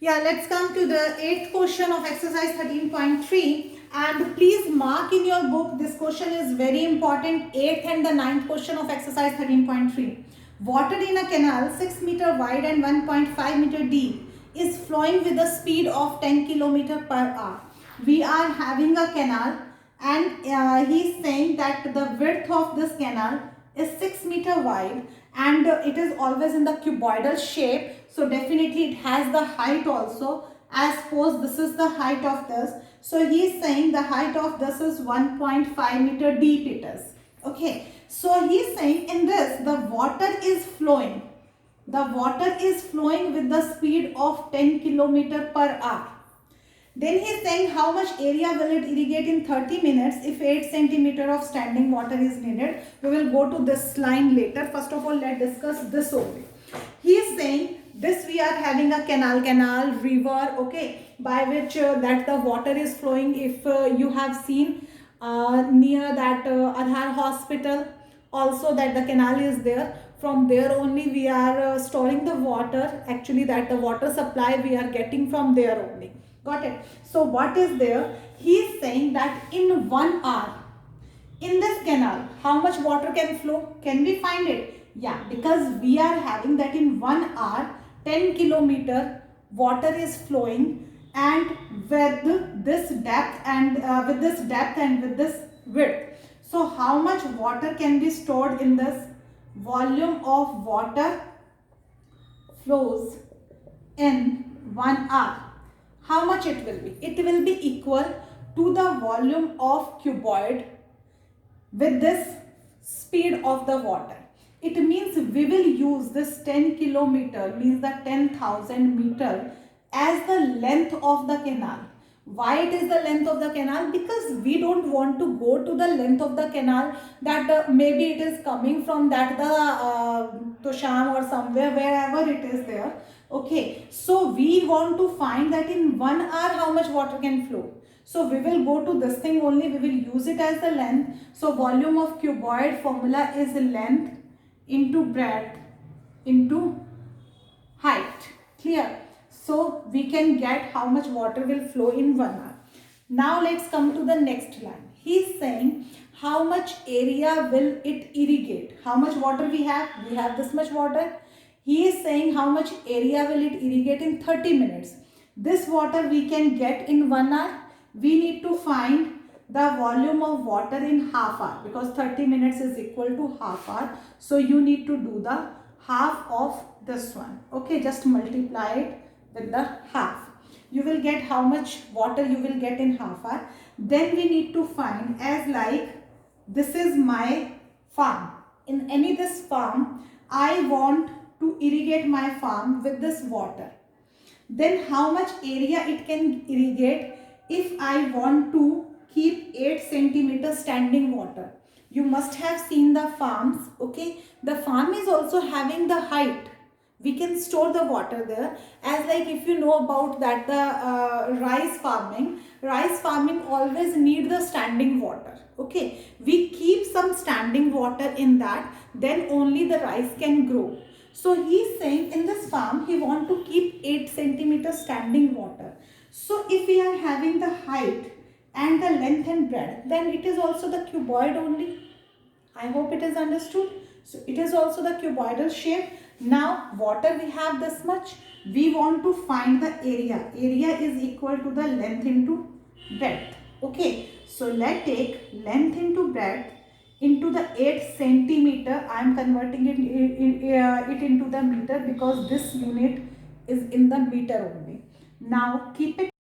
Yeah, let's come to the 8th question of exercise 13.3, and please mark in your book, this question is very important, 8th and the 9th question of exercise 13.3. Water in a canal 6 meter wide and 1.5 meter deep is flowing with a speed of 10 kilometer per hour. We are having a canal, and he's saying that the width of this canal is 6 meter wide, and it is always in the cuboidal shape. So definitely it has the height also. I suppose this is the height of this. So he is saying the height of this is 1.5 meter deep it is. Okay. So he is saying in this the water is flowing. The water is flowing with the speed of 10 kilometer per hour. Then he is saying how much area will it irrigate in 30 minutes if 8 centimeter of standing water is needed. We will go to this line later. First of all, let's discuss this only. He is saying this we are having a canal, river, okay, by which that the water is flowing. If you have seen near that Aadhar hospital, also that the canal is there. From there only we are storing the water. Actually, that the water supply we are getting from there only. Got it? So what is there? He is saying that in 1 hour, in this canal, how much water can flow? Can we find it? Yeah, because we are having that in 1 hour, 10 kilometer water is flowing, and with this depth and with this width. So how much water can be stored in this? Volume of water flows in 1 hour. How much it will be? It will be equal to the volume of cuboid with this speed of the water. It means we will use this 10 kilometer, means the 10,000 meter, as the length of the canal. Why it is the length of the canal? Because we don't want to go to the length of the canal that maybe it is coming from that the Tosham or somewhere, wherever it is there. Okay, so we want to find that in 1 hour how much water can flow. So we will go to this thing only, we will use it as the length. So volume of cuboid formula is length into breadth into height. Clear? So we can get how much water will flow in 1 hour. Now let's come to the next line. He is saying how much area will it irrigate. How much water we have? We have this much water. He is saying how much area will it irrigate in 30 minutes. This water we can get in 1 hour. We need to find the volume of water in half hour, because 30 minutes is equal to half hour. So you need to do the half of this one. Okay, just multiply it with the half. You will get how much water you will get in half hour. Then we need to find, as like this is my farm. In any this farm, I want to irrigate my farm with this water. Then how much area it can irrigate if I want to keep 8 centimeter standing water. You must have seen the farms, okay. The farm is also having the height. We can store the water there, as like if you know about that the rice farming always need the standing water. Okay, we keep some standing water in that, then only the rice can grow. So he is saying in this farm he want to keep 8 centimeter standing water. So if we are having the height and the length and breadth, then it is also the cuboid only. I hope it is understood. So it is also the cuboidal shape. Now water we have this much. We want to find the area. Area is equal to the length into breadth. Okay. So let's take length into breadth into the 8 centimeter. I am converting it into the meter, because this unit is in the meter only. Now keep it